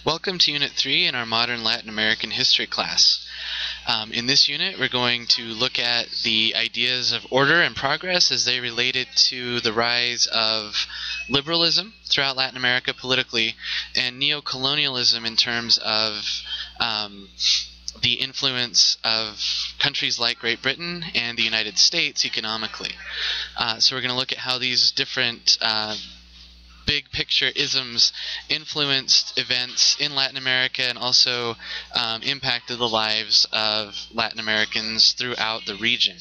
Welcome to Unit 3 in our Modern Latin American History class. In this unit, we're going to look at the ideas of order and progress as they related to the rise of liberalism throughout Latin America politically and neocolonialism in terms of the influence of countries like Great Britain and the United States economically. So we're going to look at how these different big picture isms influenced events in Latin America and also impacted the lives of Latin Americans throughout the region.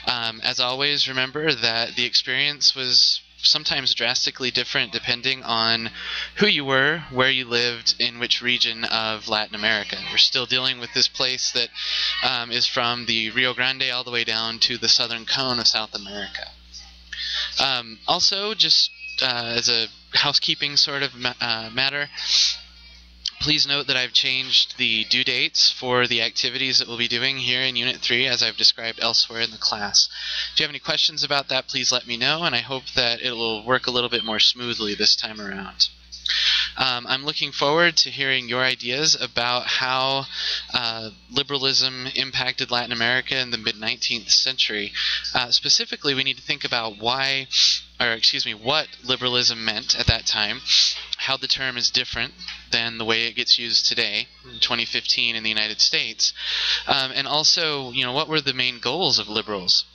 As always, remember that the experience was sometimes drastically different depending on who you were, where you lived, in which region of Latin America. We're still dealing with this place that is from the Rio Grande all the way down to the southern cone of South America. Also, just as a housekeeping sort of matter, please note that I've changed the due dates for the activities that we'll be doing here in Unit 3 as I've described elsewhere in the class. If you have any questions about that, please let me know, and I hope that it will work a little bit more smoothly this time around. I'm looking forward to hearing your ideas about how liberalism impacted Latin America in the mid-19th century. Specifically, we need to think about what liberalism meant at that time, how the term is different than the way it gets used today in 2015 in the United States, and also, what were the main goals of liberals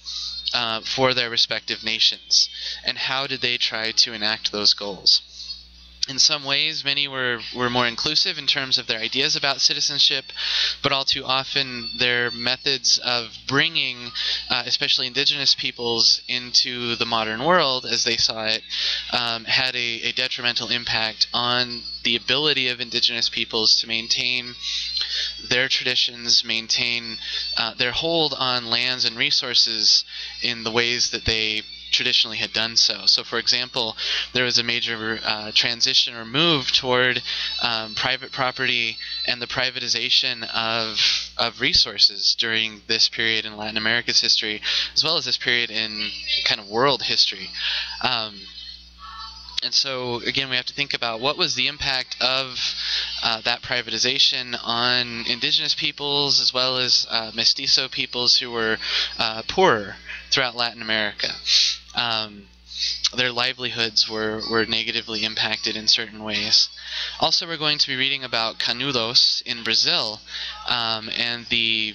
for their respective nations, and how did they try to enact those goals. In some ways, many were more inclusive in terms of their ideas about citizenship, but all too often their methods of bringing especially indigenous peoples into the modern world as they saw it had a detrimental impact on the ability of indigenous peoples to maintain their traditions, maintain their hold on lands and resources in the ways that they traditionally had done so. So, for example, there was a major transition or move toward private property and the privatization of resources during this period in Latin America's history, as well as this period in kind of world history. And so, again, we have to think about what was the impact of that privatization on indigenous peoples as well as mestizo peoples who were poorer throughout Latin America. Their livelihoods were negatively impacted in certain ways. Also, we're going to be reading about Canudos in Brazil and the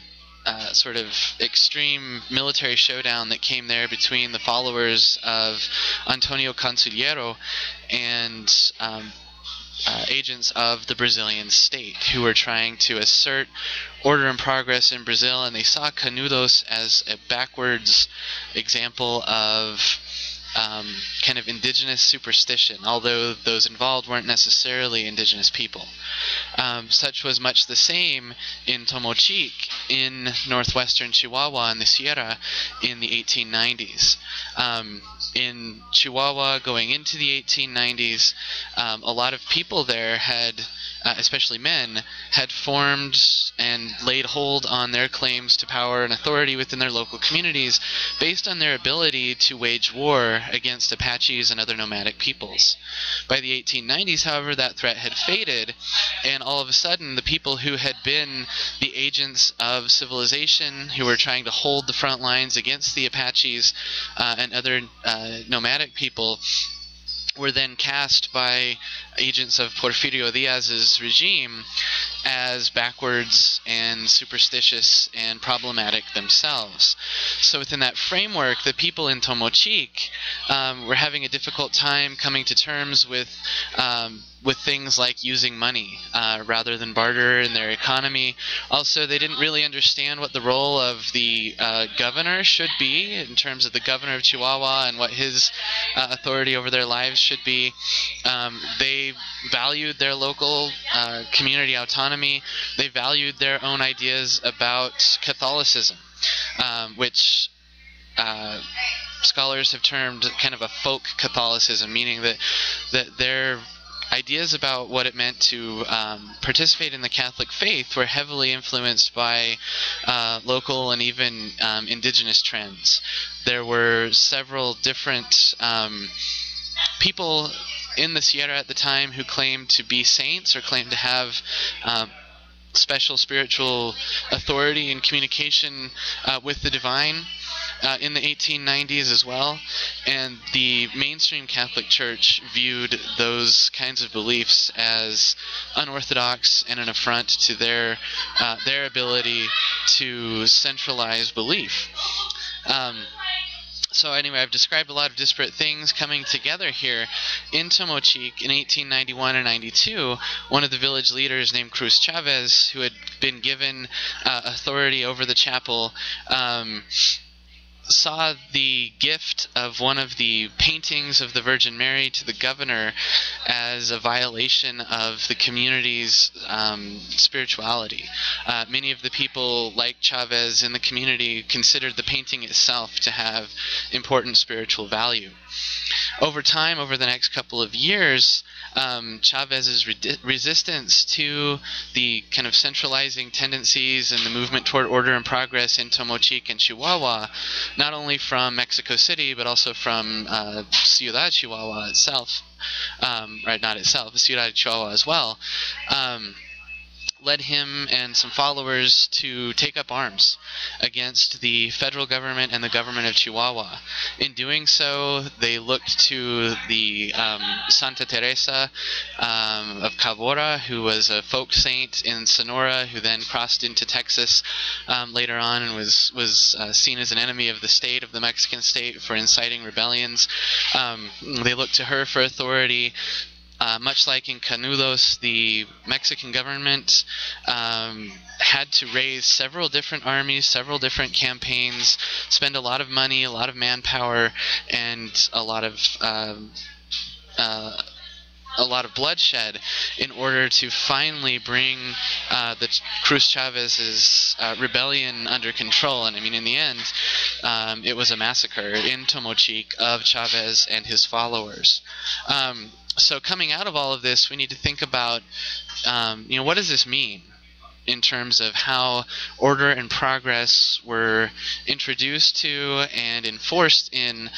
sort of extreme military showdown that came there between the followers of Antonio Conselheiro and agents of the Brazilian state who were trying to assert order and progress in Brazil, and they saw Canudos as a backwards example of kind of indigenous superstition, although those involved weren't necessarily indigenous people. Such was much the same in Tomochic in northwestern Chihuahua in the Sierra in the 1890s. In Chihuahua, going into the 1890s, a lot of people there had, especially men, had formed and laid hold on their claims to power and authority within their local communities based on their ability to wage war against Apaches and other nomadic peoples. By the 1890s, however, that threat had faded, and all of a sudden the people who had been the agents of civilization, who were trying to hold the front lines against the Apaches and other nomadic people, were then cast by agents of Porfirio Diaz's regime as backwards and superstitious and problematic themselves. So within that framework, the people in Tomochic were having a difficult time coming to terms with things like using money rather than barter in their economy. Also, they didn't really understand what the role of the governor should be in terms of the governor of Chihuahua and what his authority over their lives should be. They valued their local community autonomy. They valued their own ideas about Catholicism, which scholars have termed kind of a folk Catholicism, meaning that their ideas about what it meant to participate in the Catholic faith were heavily influenced by local and even indigenous trends. There were several different people in the Sierra at the time who claimed to be saints or claimed to have special spiritual authority and communication with the divine in the 1890s as well, and the mainstream Catholic Church viewed those kinds of beliefs as unorthodox and an affront to their ability to centralize belief. So anyway, I've described a lot of disparate things coming together here. In Tomochic in 1891 and 92, one of the village leaders named Cruz Chavez, who had been given authority over the chapel, saw the gift of one of the paintings of the Virgin Mary to the governor as a violation of the community's spirituality. Many of the people, like Chavez in the community, considered the painting itself to have important spiritual value. Over time, over the next couple of years, Chavez's resistance to the kind of centralizing tendencies and the movement toward order and progress in Tomochic and Chihuahua, not only from Mexico City, but also from Ciudad Chihuahua itself, right, not itself, Ciudad Chihuahua as well, led him and some followers to take up arms against the federal government and the government of Chihuahua. In doing so, they looked to the Santa Teresa of Cabora, who was a folk saint in Sonora, who then crossed into Texas later on and was seen as an enemy of the state, of the Mexican state, for inciting rebellions. They looked to her for authority. Much like in Canudos, the Mexican government had to raise several different armies, several different campaigns, spend a lot of money, a lot of manpower, and a lot of bloodshed in order to finally bring the Cruz Chavez's rebellion under control. And I mean, in the end, it was a massacre in Tomochic of Chavez and his followers. So coming out of all of this, we need to think about, what does this mean in terms of how order and progress were introduced to and enforced in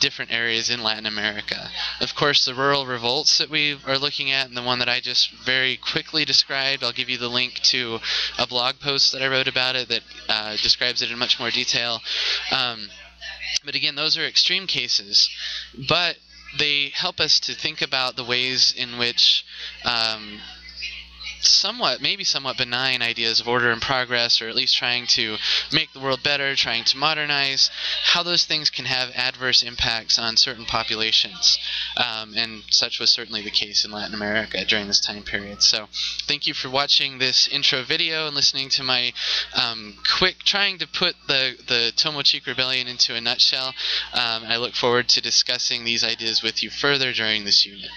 different areas in Latin America. Of course, the rural revolts that we are looking at, and the one that I just very quickly described, I'll give you the link to a blog post that I wrote about it that describes it in much more detail. But again, those are extreme cases, but they help us to think about the ways in which maybe somewhat benign ideas of order and progress, or at least trying to make the world better, trying to modernize, how those things can have adverse impacts on certain populations. And such was certainly the case in Latin America during this time period. So thank you for watching this intro video and listening to my trying to put the Tomochic Rebellion into a nutshell. I look forward to discussing these ideas with you further during this unit.